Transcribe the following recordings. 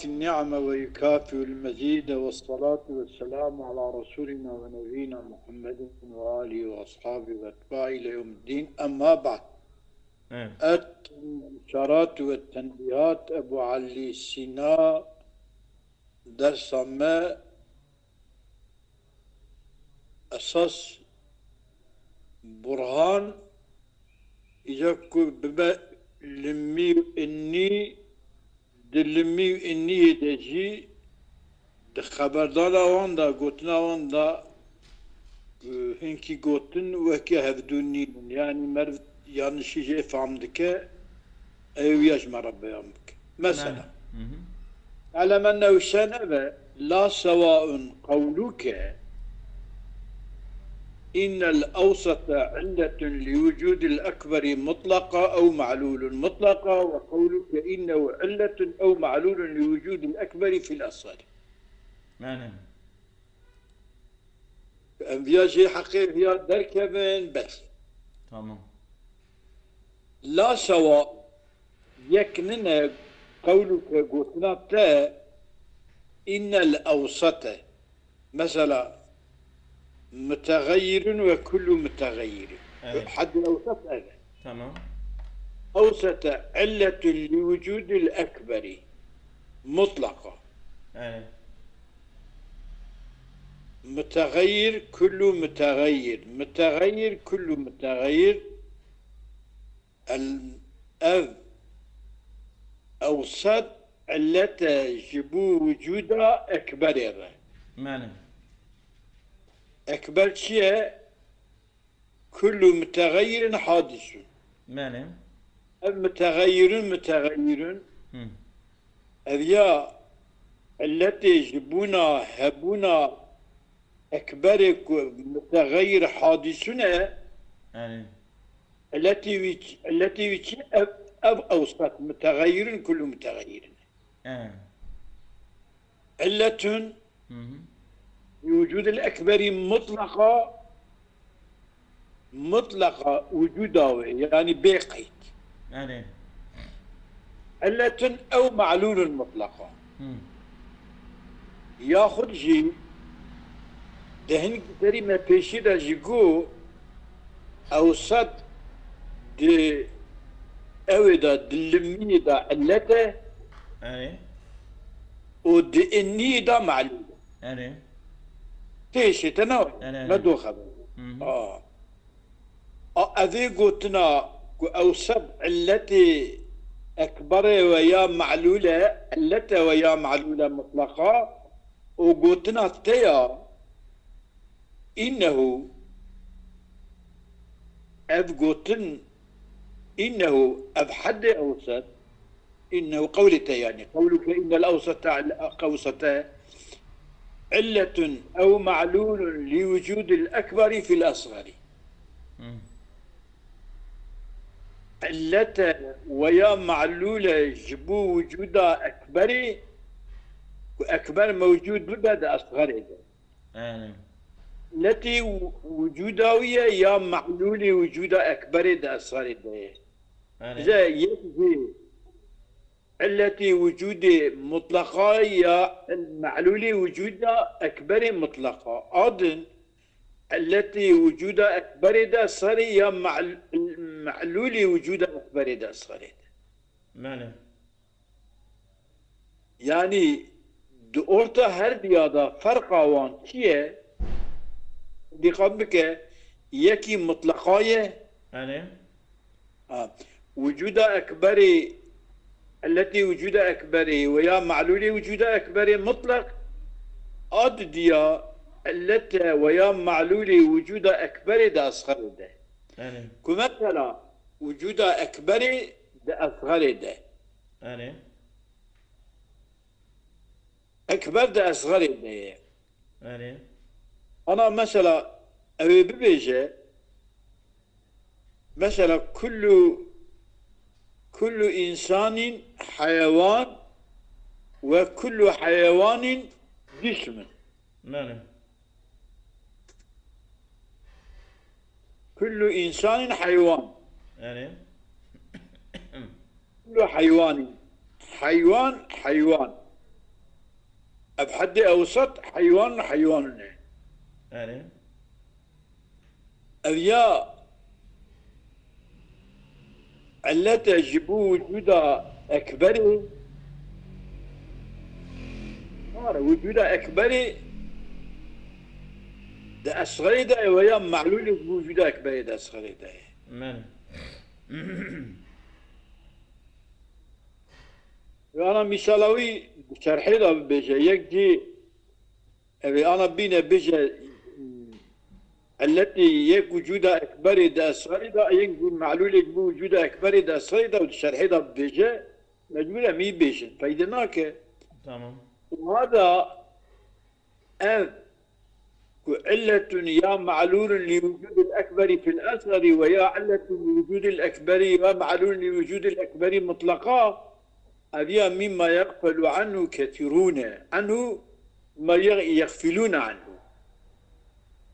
النعمة ويكافئ المزيد، والصلاة والسلام على رسولنا ونبينا محمد وآله وأصحابه وأتباعه إلى يوم الدين. أما بعد، الإشارات والتنبيهات أبو علي سيناء درس ما أساس برهان إذا ببا لمي إني دلمي إني دجي خبردار واندا قوتنا واندا هنكي قوتن وكي هفدوني يعني مرد يعني شيء فهمتك أيو يجمع ربي يامك مثلا على أنه سنة لا سواء قولك إن الأوسط علة لوجود الأكبر مطلقة أو معلول مطلقة، وقولك إنه علة أو معلول لوجود الأكبر في الأصغر. نعم. فيها شيء حقيقي دركبين بس. تمام. لا سواء يكننا قولك قلنا إن الأوسط مثلا متغير وكل متغير. حد الأوسط هذا. تمام. أوسط علة لوجود الأكبر مطلقة. متغير كل متغير، متغير كل متغير. الأب أوسط علة جبو وجودها أكبر. معنى أكبر شيء كل متغير حادث. معنى متغير أذيا التي جبونا هبونا أكبر متغير حادثنا التي أب أوسط متغير كل متغير. علة وجود الأكبر مطلقة وجوده يعني بقيت. علة أو معلول مطلقة. ياخذ جي دهن كتري ما بيشيدا جيكو أوسط دي أودا دلمي دا علته ودي إني دا معلول. تيشي تناوي ما دو خبر. أذي قلتنا أوسط التي أكبر ويا معلولة التي ويا معلولة مطلقة، وقلتنا تيا إنه أبقوتن إنه أبحد أوسط إنه قولته يعني قولك إن الأوسط أوسط علة أو معلول لوجود الأكبر في الأصغر. علة ويا معلولة جبو وجودها أكبر، وأكبر موجود بدا أصغر. التي وجودها يا معلولة وجودها أكبر دا أصغر. زي يجي التي وجود مطلقة يا المعلولة وجودها أكبر مطلقة. أيضا التي وجودها أكبر دا صار يا معلولة وجودها أكبر دا صار. يعني دورتا هر ديادا فرقا وان كيه دي قبلك يكي مطلقاية وجودها أكبر التي وجودها أكبر ويا معلولة وجودها أكبر مطلق. أد ديا التي ويا معلولة وجودها أكبر دا أصغر ده. كمثلا وجودها أكبر دا أصغر ده. أكبر دا أصغر ده. أنا مثلا أبي ببيجة مثلا كل إنسان حيوان وكل حيوان جسم. كل إنسان حيوان. كل حيوان حيوان بحد أوسط حيوان حيوان أنا أبيا علته جبو وجودا أكبري صار وجودا أكبري ده أصغري ده ويا معلول وجودا أكبري ده أصغري ده ماني أنا مثالوي شرحي ده بيجي يكجي أبي أنا بينا بيجي التي يك وجودها أكبر ده أصغر ده ينقول معلول يك وجودها أكبر ده أصغر ده والشرح ده بيجي مجموعة مي بيجي فإذناك تمام وهذا أن علة يا معلول لوجود الأكبر في الأصغر ويا علة لوجود الأكبر ومعلول لوجود الأكبر مطلقا هذا مما يغفل عنه كثيرون عنه ما يغفلون عنه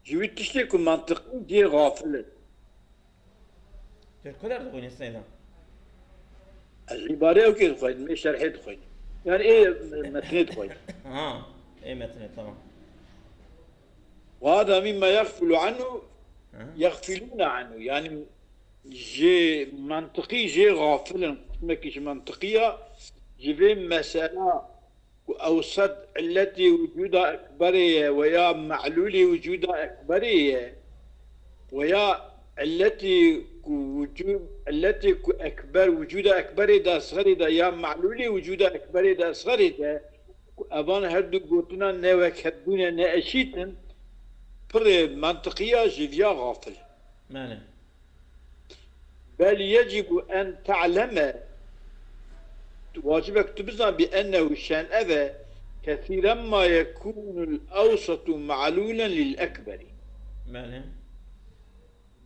جويت تشتكي منطقي دي غافلة كل هذا تقول السيدة العبارة وكيف خوين مش شرحت خوين يعني ايه مثنيت خوين إيه مثلا تمام وهذا مما يغفل عنه يغفلون عنه يعني جي منطقي جي غافل ما كيش منطقية جي مسألة أوسط التي وجودها أكبرية ويا معلول وجودها أكبرية ويا التي أكبر وجودها أكبر دا صغري دا يا معلول وجودها أكبر دا صغري دا أبان هردو قوتنا نوك هدونا نأشيتن بر منطقية جيفيا غافل ماني بل يجب أن تعلم واجبك تبزن بأنه شان أذى كثيرا ما يكون الأوسط معلولا للأكبر ماني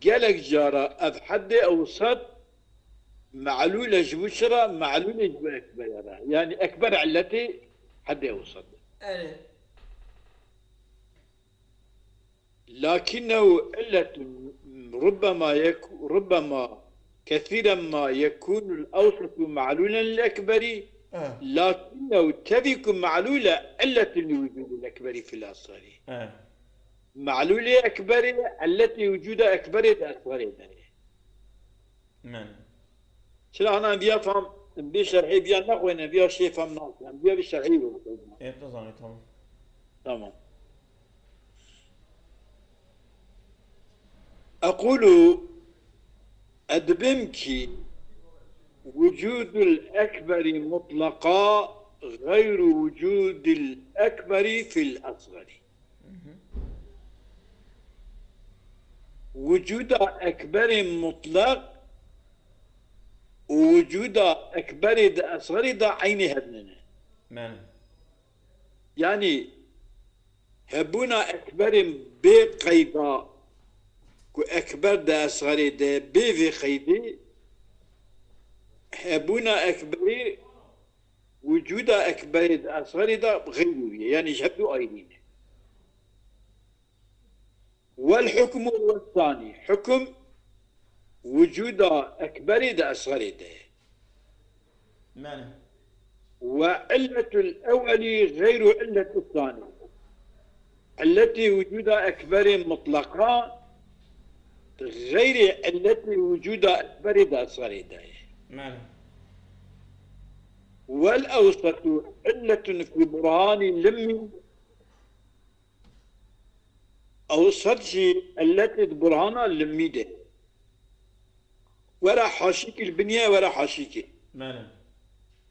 قالك جارة أبحد أوسط معلولة جبشرة معلولة جب أكبر يعني أكبر علتي حد أوسط أنا لكنه علة ربما كثيرا ما يكون الأوسط معلولا للأكبر لكنه تكون معلولة علة لوجود الأكبر في الأصغر معلولة أكبر التي وجودها أكبر الأصغر ماني شلا أنا بيا فهم بشرحي بيا نقوين بيا شيء فهم ناقص بيا بشرحي إيه تزاني تمام تمام أقول أدبمك وجود الأكبر مطلقا غير وجود الأكبر في الأصغر وجود أكبر مطلق ووجود أكبر دا أصغر دا عين هدننا ماني يعني هبونا أكبر بقيدا أكبر دا أصغر دا بي خيدي هبونا أكبر وجود أكبر دا أصغر دا غيروية يعني جهدوا أيدين والحكم هو الثاني حكم وجود أكبر دا أصغر دا ماني وعلة الأول غير علة الثاني التي وجود أكبر مطلقا غير التي وجود أكبر دا أصغر دا ماني والأوسط علة في برهان لم أوسط شيء التي برهانها لميده ولا حاشيك البنية ولا حاشيك ماني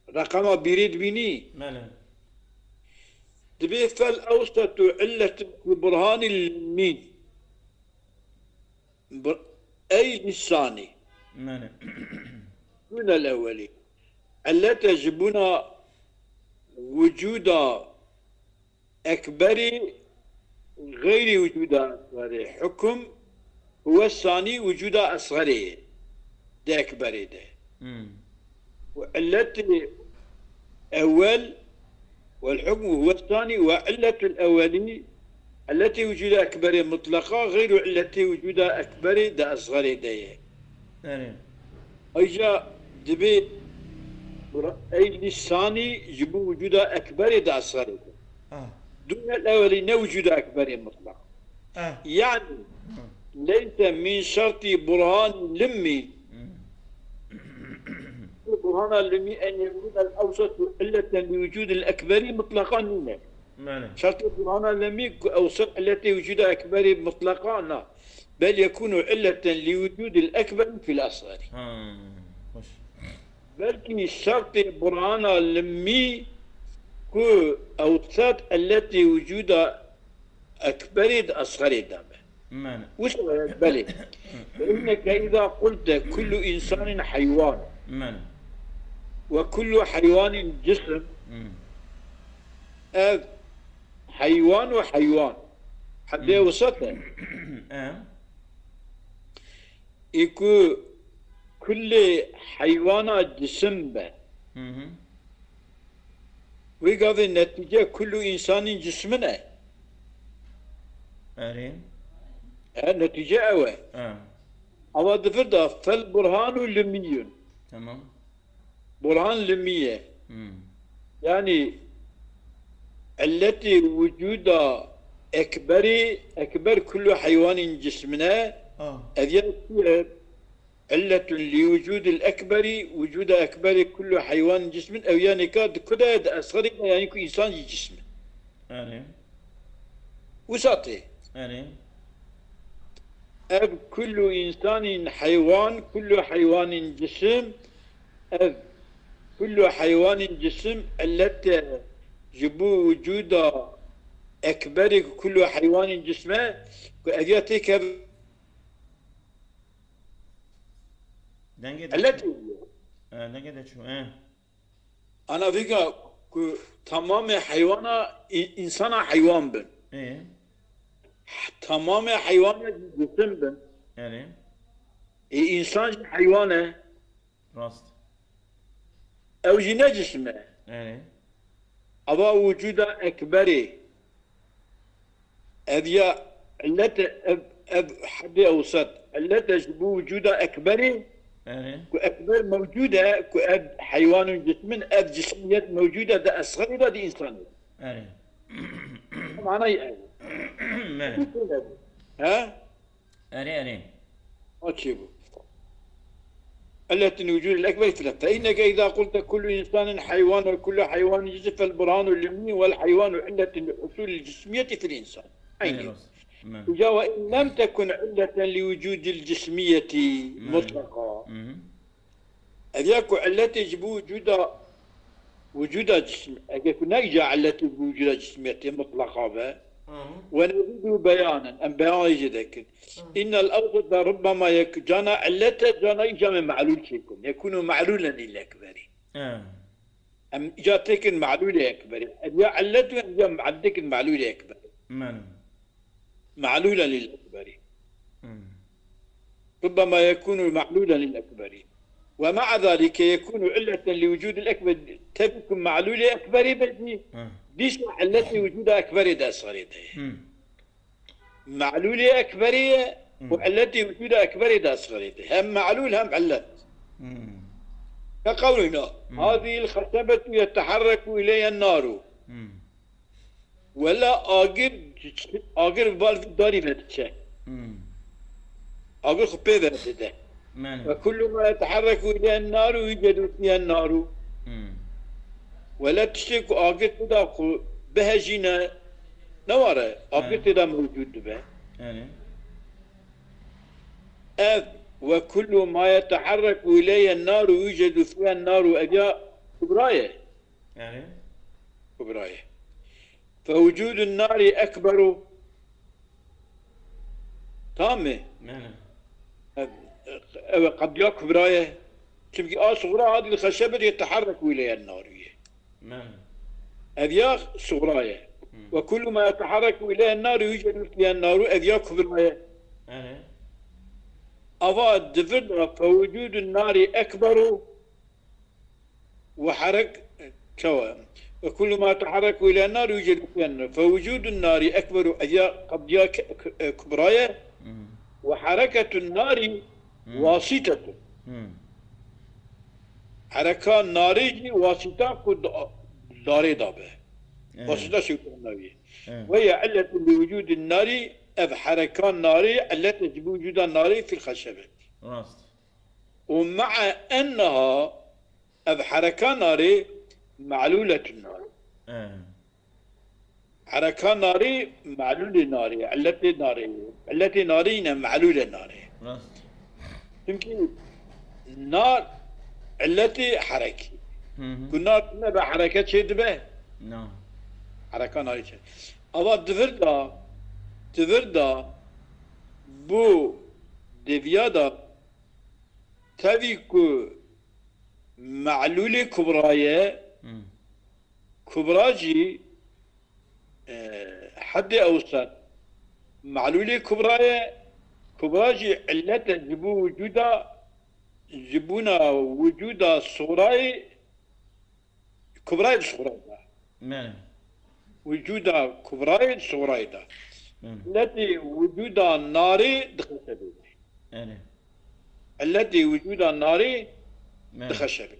رقم بيريد بيني ماني تبي فالأوسط علة في برهان المين أي لساني ماني دون الأولي التي يجبنا وجود أكبر غير وجود أصغر حكم هو الثاني وجود أصغر ده أكبر ده والتي أول والحكم هو الثاني وعلة الأولي التي وجود أكبر مطلقة غير التي وجود أكبر ده أصغر ده ماني أيجا دبي أي لساني جبو وجود أكبر ده أصغر ده دون الأولين وجود أكبر مطلق. يعني ليس من شرط برهان لمي برهان لمي أن يكون الأوسط علة لوجود الأكبر مطلقا هنا. شرط برهان لمي أوسط التي وجود أكبر مطلقا، بل يكون علة لوجود الأكبر في الأصغر. بل شرط برهان لمي كو أوسط التي وجود أكبر أصغر دابا. وش بلي؟ فإنك إذا قلت كل إنسان حيوان وكل حيوان جسم، حيوان وحيوان حتى وسطه يكون كل حيوان جسم به، ويقضي النتيجة كل إنسان جسمنا. النتيجة أو دفردا فالبرهان لمي. تمام. برهان لمية يعني التي وجود أكبر كل حيوان جسمنا، هذه علة لوجود الأكبر وجود أكبر كل حيوان جسم، أو يعني كاد كده أصغر يعني كل إنسان جسم. وساطي. أب كل إنسان حيوان كل حيوان جسم، أب كل حيوان جسم التي جبوا وجود أكبر كل حيوان جسمه وأجاتك التي أنا فيك تمام حيوان إنسان حيوان بن. تمام حيوان جسم بن. إنسان حيوانه راست أو جنا جسمه. أبا وجود أكبر أذيا التي حد أوسط التي تجبو وجود أكبر كأكبر موجودة كأب حيوان جسم أب جسميات موجودة ده أصغر ده دي إنسان. معناه يعني. ها؟ أتشيبه. التي وجود الأكبر فإنك إذا قلت كل إنسان حيوان وكل حيوان جسم فالبرهان اللمي والحيوان علة لحصول الجسمية في الإنسان. أي وإن لم تكن علة لوجود الجسمية مطلقة، أذاك علة يجب وجود جسم، أذاك نيجا علة وجود جسمية مطلقة ونريد بيانا أن بيان يجدك إن الأوسط ربما جانا علته جانا يجا معلول شيكم يكون معلولا للأكبر. أم جاتك معلول أكبر أذا علته جا معدك المعلول أكبر. معلولا للأكبر. ربما يكون معلولا للأكبر، ومع ذلك يكون علة لوجود الأكبر تكون معلول أكبر بل ديش علة وجود أكبر ده صارت. معلول أكبرية وعلة وجود أكبر ده صارت. هم معلول هم علة. كقولنا هذه الخشبة يتحرك إليها النار ولا آجر بال داري فتشة. آجر خبيه فتشة. وكل ما يتحرك إلى النار يوجد فيها النار. ولا تشتك آجر تدا بها جينا نوارة آجر تدا موجود به. وكل ما يتحرك إليه النار يوجد فيها النار أجاء كبراية. كبراية. فوجود النار أكبر تامة. قد يكبر رايه تبقي صغرى هذه الخشبة يتحرك إليها النار. هذه صغراية. وكل ما يتحرك إليها النار يوجد فيها النار هذه يكبر رايه. أضاء الدفن فوجود النار أكبر وحرك كوا. وكل ما يتحرك إلى النار يوجد فيها النار فوجود النار أكبر قد كبراية وحركة النار واسطة. حركة النار واسطة داري دابه. وسطة شوكة النارية إيه. وهي علة لوجود النار أب حركان ناري التي بوجود النار في الخشبة راست. ومع أنها أب حركان ناري معلولة النار إيه. حركان ناري معلولة ناري التي نارينا معلولة ناري راست. يمكن النار التي حركي كنا بحركة شيء به نعم. حركة ناري شيء أما تفردا بو دفيادا تبيكو معلولة كبراية كبراجي حد أوسط معلولة كبراجي علة جبونا وجودا صوراي كبراي صوراي ماله. وجودا كبراي صوراي دا التي وجودا ناري دخشبي إيه. التي وجودا ناري دخشبي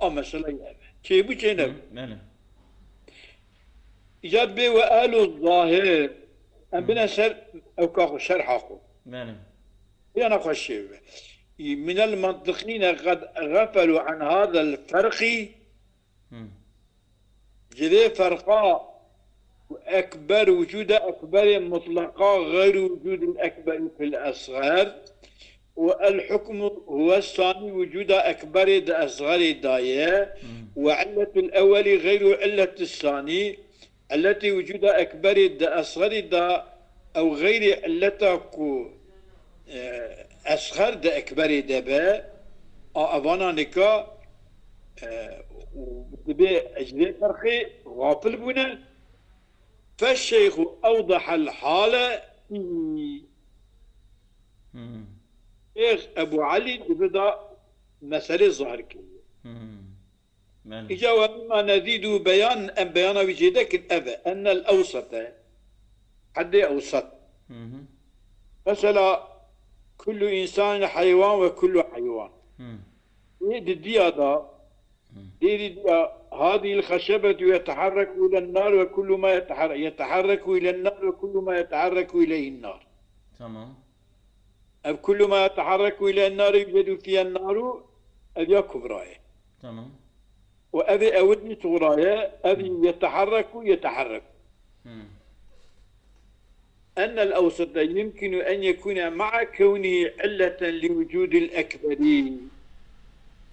مثلا شيء بو شيء نب ماله. إيجاد بي وقالوا الظاهر أم بنا سر أو كاخو شرحاكو ماله. أنا خشي من المنطقين قد غفلوا عن هذا الفرق جذي فرقا أكبر وجود أكبر مطلقا غير وجود الأكبر في الأصغر والحكم هو الثاني وجود أكبر أصغر داية وعلة الأول غير علة الثاني التي وجود أكبر أصغر دا أو غير علتك أصغر دا أكبر دبا أبانا نكا ودبي أجلي فرقي غافل بنا فالشيخ أوضح الحالة شيخ أبو علي بدا مسألة ظاهر كيه إجا ومما نزيد بيان أن بيان وجدك الأبى أن الأوسط حد أوسط مثلا كل إنسان حيوان وكل حيوان هذه الخشبة يتحرك إلى النار وكل ما يتحرك إلى النار وكل ما يتحرك إليه النار تمام. أب كل ما يتحرك إلى النار يوجد فيها النار أبي كبراية تمام. وأبي أودني صغرايا أبي يتحرك أن الأوسط يمكن أن يكون مع كونه علة لوجود الأكبر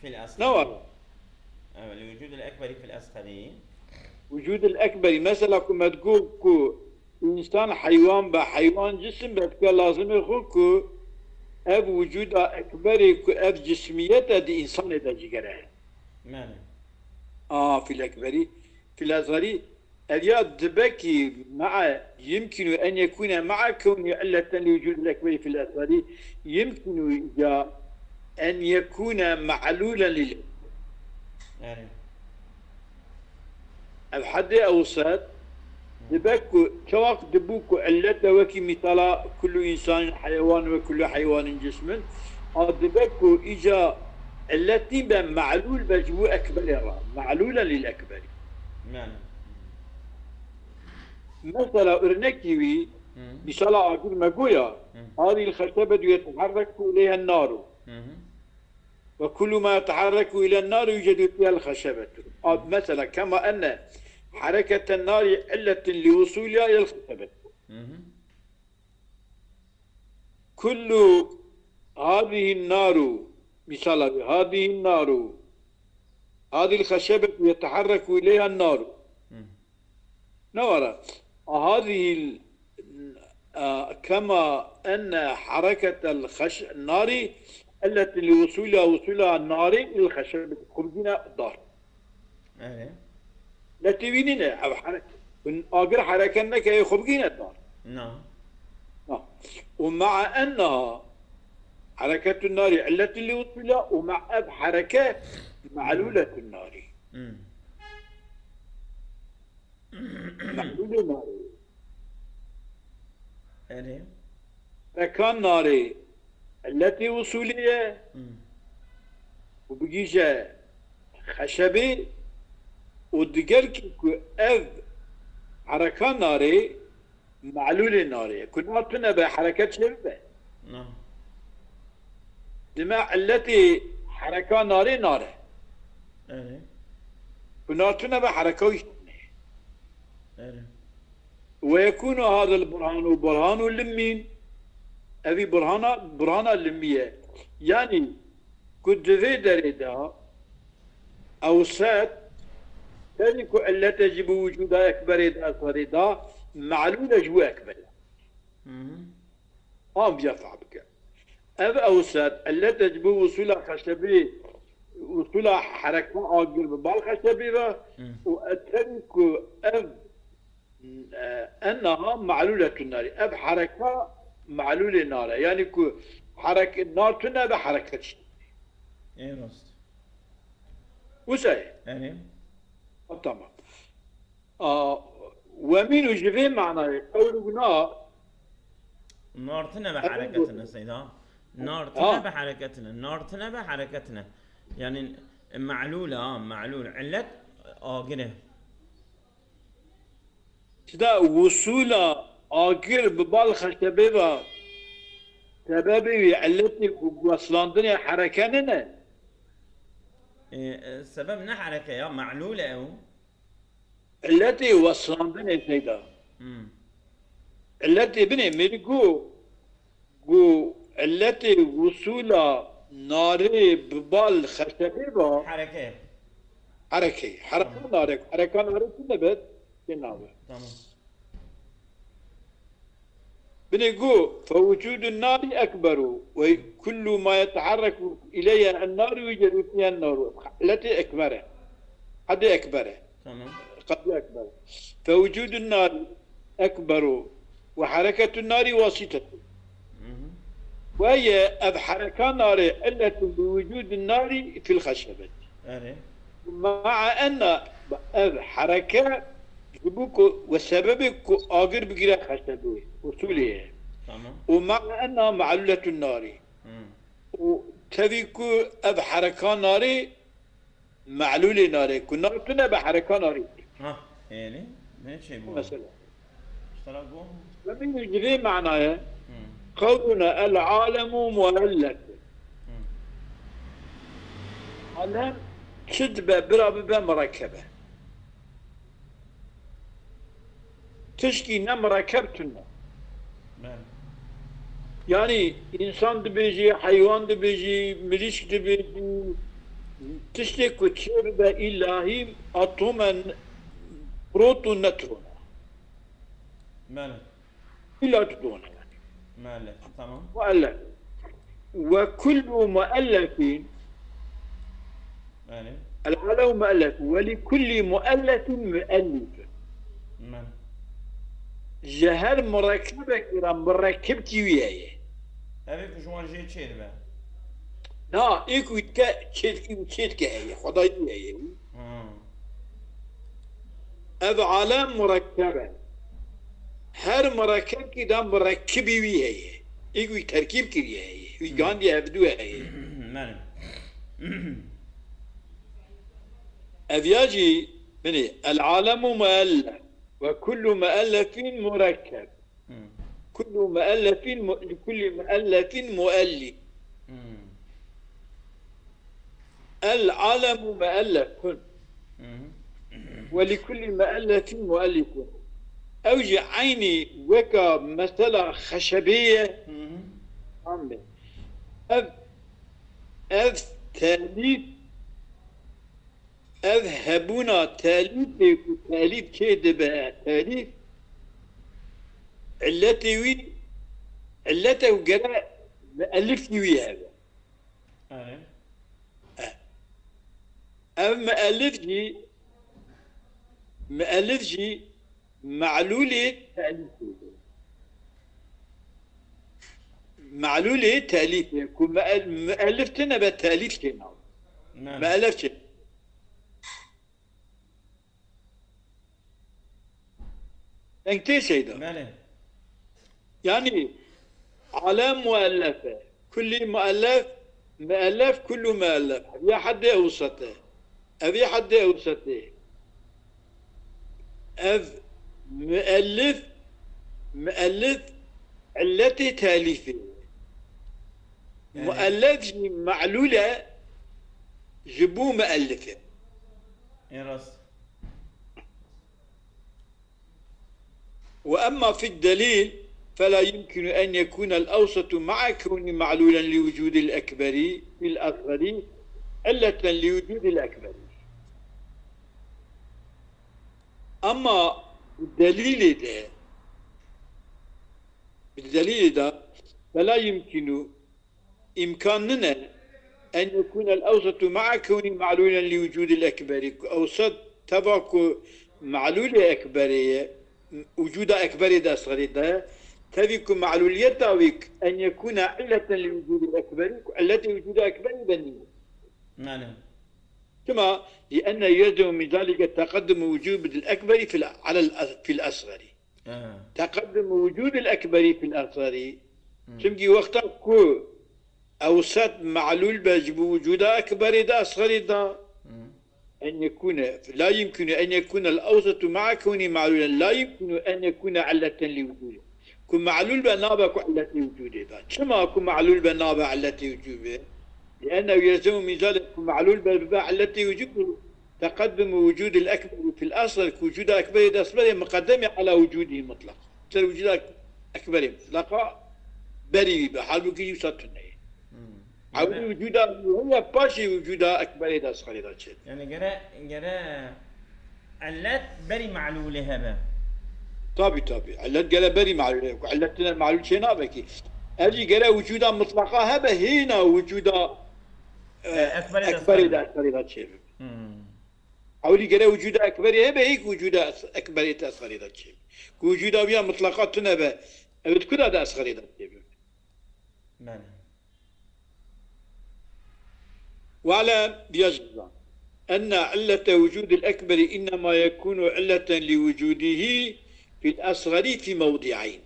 في الأصغر. نور لوجود الأكبر في الأصغر. وجود الأكبر مثلا كما تقول إنسان حيوان بحيوان جسم بتكون لازم يخوكو أب وجود أكبر أب جسميته دي إنسان ده جيجره. ماله. في الأكبري في الأصغري الياد دبكي مع يمكن أن يكون مع كون علة لوجود الأكبر في الأصغري يمكن أن يكون معلولا الحد أوسط دبكو شواق دبوكو علته وكي مثلا كل إنسان حيوان وكل حيوان جسم دبكو إجا التي معلول بجو أكبر معلولا للأكبر مثلا أرنكيوي مثلا أقول مقويا هذه الخشبة يتحرك إليها النار وكل ما يتحرك إلى النار يوجد فيها الخشبة مثلا كما أن حركة النار علة لوصولها إلى الخشبة كل هذه النار مثلا هذه النار هذه الخشبة يتحرك إليها النار نورا هذه كما أن حركة النار التي لوصولها النار إلى الخشبة خرجنا الدار لا تبيننا أو حركة أقر حركة أنك يخرجنا الدار نعم. ومع أنها حركة النار التي لوصولها ومع حركة معلولة النار معلولة النار حركة ناري التي وصولية وبقيجة خشبي ودقرك أب حركة ناري معلول ناري كنا تنبه حركة شبه نعم. دماء التي حركة ناري ناره أري. كنا تنبه حركة أري. ويكون هذا البرهان برهان لمين أبي برهانة لمية يعني كنت في دريدها أو سات تلك التي تجب وجودها أكبر أصغر معلولة جو أكبر بيفعل بك أب أوسط التي تجب وصولها خشبي وصولها حركة أقل بالخشبي وأترك أب أنها معلولة النار أب حركة معلولة النار يعني كو حركة النار تنا بحركة شيء إيه رست وسأي أري. تمام ومن وجبه معناه قولنا النار تنبه حركتنا سيدا. النار تنبه حركتنا. النار تنبه حركتنا يعني معلولة معلول علة آقره كذا وصول آقر ببال خشبه سببي علتي وصلاندني حركاننا السبب نه حركة يا معلولة أو التي وصلاندني سيدا التي بني مرقو التي وصول ناري ببال خشبه حركة حركة ناري تنبت تنبت تمام. بنقول فوجود النار أكبر وكل ما يتحرك إليها النار يوجد فيها النار التي أكبر قد أكبر تمام. قد أكبر فوجود النار أكبر وحركة النار واسطة وهي أب حركة نار التي بوجود النار في الخشبة مع أن أب حركة وسببك آخر بقرا خشبه وصوله ومع أنها معلولة النار وتفيكو أب حركة ناري معلولة ناري كنا قلنا بحركة ناري يعني ماشي بو مثلا اشتراك بو ومن يجري معناه قولنا العالم مؤلف عالم كذبة برابة مركبة تشكي مركبتنا يعني إنسان دبيجي حيوان دبيجي مليش دبيجي تشتي كتير بإلهي أطوما بروتون نترون ماله إلا تدون يعني ماله تمام مؤلف وكل مؤلف ماله العالم مؤلف ولكل مؤلف مؤلف ماله جهر مركبة كرا مركبتي وياي هذيك جوان جي تشيربه نا إيكو تشيت كهي خداي وياي هذا عالم مركبة هر مركب كده مركبي وياي إيكو تركيب كرياي ويجان يهبدوها هي ماله أبياجي مني العالم مؤلف وكل مؤلف مركب كل مؤلف مؤلف العالم مؤلف ولكل مؤلف مؤلف أوجي عيني وكا مسألة خشبية تاليف أذهبنا تاليف كده تاليف التي وقراء مألفني وياها أما مألفجي معلولة تأليف مألفتنا بالتأليف كنا مألفتش انت سيدا يعني علام مؤلفة كل مؤلف كل مؤلف يا حد أوسطه أبي حد أوسطه مؤلف علته تاليفه مؤلف معلولة جبو مؤلفه يرس. وأما في الدليل فلا يمكن أن يكون الأوسط مع كون معلولا لوجود الأكبر في الأصغر علة لوجود الأكبر. أما بالدليل ده فلا يمكن إمكاننا أن يكون الأوسط مع كون معلولا لوجود الأكبر. أوسط تبعك معلول أكبرية وجود أكبر ده أصغر ده تبيك معلولية أن يكون علة لوجود الأكبر التي وجود أكبر بنيه. نعم. كما لأن يلزم من ذلك تقدم وجود الأكبر في الأصغر. تقدم وجود الأكبر في الأصغر تمجي وقتا كو أوسط معلول بجب وجود أكبر ده أصغر ده أن يكون لا يمكن أن يكون الأوسط مع كون معلولا لا يمكن أن يكون علة لوجوده. كن معلول بنابع علة وجوده. كما كن معلول بنابع علة وجوده لأنه يلزم من ذلك معلول بنابع علة وجوده تقدم وجود الأكبر في الأصل كوجود أكبر ده أصغر مقدم على وجوده المطلق. وجود أكبر مطلقا بري بحال كي يسطنه. عودي وجوده هي باشي وجوده أكبر ده أصغر ده شيء. يعني جرا علات بري معلوله هذا. طبي علات جرا بري معلوله علاتنا معلول شيء نابكي. أجي جرا وجوده مطلقا هذا هنا وجوده أكبر ده أصغر ده شيء. عودي جرا وجوده أكبر هذا هيك وجوده أكبر ده أصغر ده شيء. وجوده بيا مطلقات تنبه بتكون هذا أصغر ده شيء. نعم. وعلى يجب أن علة وجود الأكبر إنما يكون علة لوجوده في الأصغر في موضعين.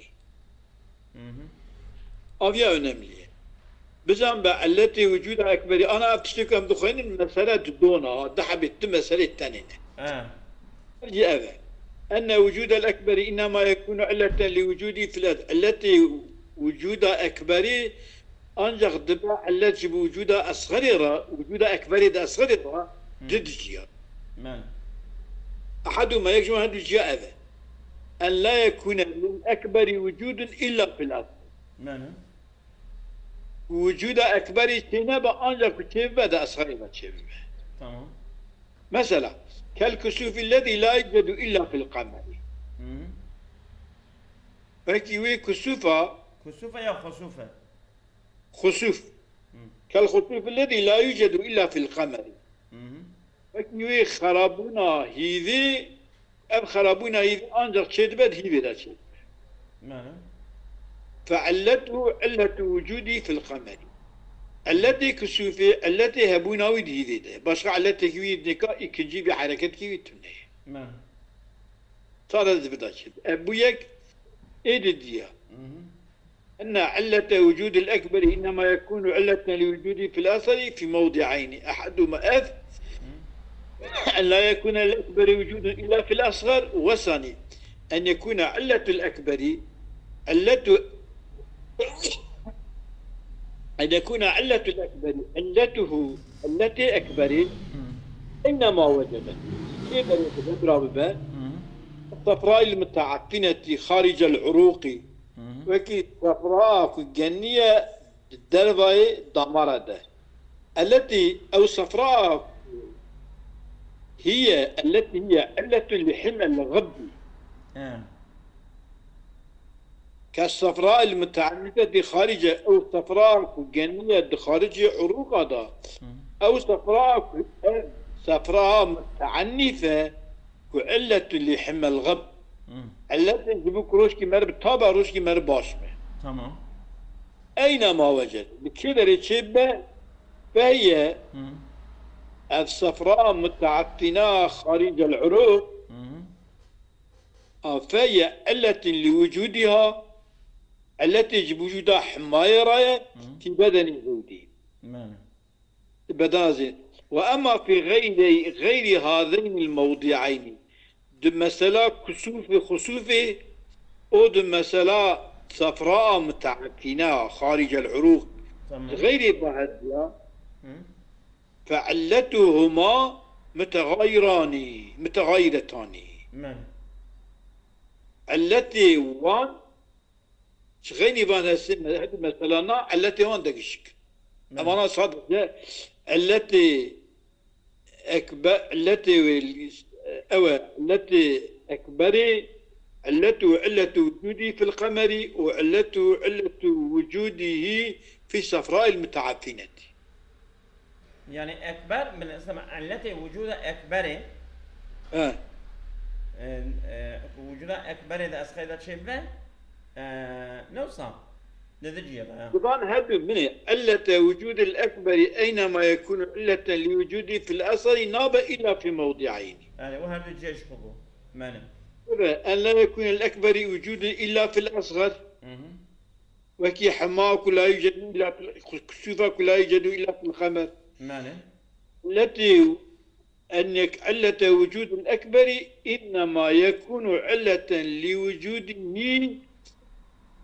أبيا أنملي بزن بعلة وجود الأكبر أنا أفتشتك أم دخلين مسألة دونا دحبت مسألة تانية. أبا أن وجود الأكبر إنما يكون علة لوجوده في التي وجود أكبر أنجح دبا التي بوجود أصغر وجود أكبر أصغر ضد جيا. أحدهما يجمع هذا الجيا أبا أن لا يكون للأكبر وجود إلا في الأصل. وجود أكبر تنبا أنجح كتيبا ده أصغر تمام. مثلا كالكسوف الذي لا يوجد إلا في القمر. فكي كسوفة يا خسوفة. خسوف كالخسوف الذي لا يوجد إلا في القمر. فكي خرابونا هذي أب خرابونا هذي أنجر شدبت هذي لا شيء. فعلته علة وجودي في القمر التي كسوفة التي هبونا ودي هذي باش علته كويد نكا يكنجي بحركة كويد تنيه. صار هذا بدأ شيء أبويك إيديا أن علة وجود الأكبر إنما يكون علة لوجوده في الأصل في موضعين. أحدهما أن لا يكون الأكبر وجود إلا في الأصغر وثاني أن يكون علة الأكبر أن يكون علة الأكبر علته التي أكبر أينما وجدت كيف يتضرب الصفراء المتعفنة خارج العروق وكي صفراء الجنية الدربة دمرة التي أو صفراء هي التي هي علة لحمل الغب كالصفراء المتعنفة خارج أو صفراء الجنية خارج عروق أو صفراء متعنفة كعلة لحمل الغب التي يجيبوك روشكي مرب طابع روشكي مرب باشمه. تمام. أينما وجد بكذا رتشبه فهي الصفراء متعفنة خارج العروق فهي علة لوجودها التي يجب وجودها حماية في بدن الزوجي. بدن. وأما في غير هذين الموضعين دو مثلا كسوف خسوفي او دو مثلا صفراء متعفنة خارج العروق تمام. غير بهدية، مم. فعلتهما متغايرتان. ماله. التي وان شغيني بان مثلا التي وان دقشك ماله. اما انا صادق التي التي اكبري علة علة وجودي في القمر علة وجوده في صفراء المتعفنة. يعني أكبر من السماء التي وجودها أكبر. آه. وجودها أكبر إذا أسخيدت شبه نوصل لذجية بقى. طبعا هذا من علة وجود الأكبر أينما يكون علة لوجوده في الأصل ناب إلا في موضعين. يعني وهذا الجيش حبه ماله. أن لا يكون الأكبر وجودا إلا في الأصغر، وكي حماك لا يوجد إلا في كسوفك لا يوجد إلا في القمر. ماله. التي أنك علة وجود الأكبر إنما يكون علة لوجوده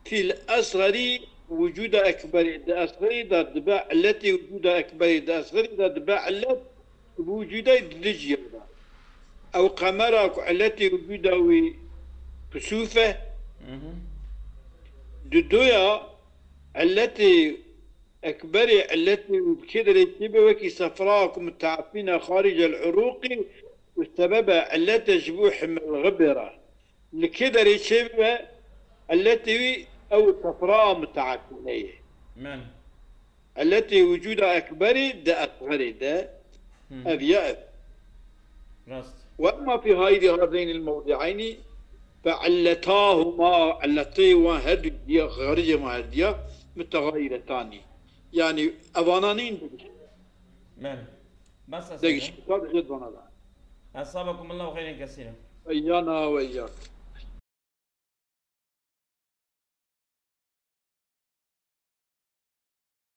في الأصغر وجود أكبر إذا أصغر إذا دباع التي وجود أكبر إذا أصغر إذا دباع التي وجود الدجية أو قمرك التي وجوده كسوفة دويا التي أكبر التي بكدر التبوك صفراء متعفنة خارج العروق والسبب التي تشبوح من الغبرة لكدر الشبه التي أو صفراء متعفنة التي وجود أكبر ده أصغر ده أبيات. وأما في هذين الموضعين فعلتاهما علتي وهدي خارج ما هدي متغيرتان، يعني أبانانين بس دقيقة. أصابكم الله خيرا كثيرا. إيانا وإياك.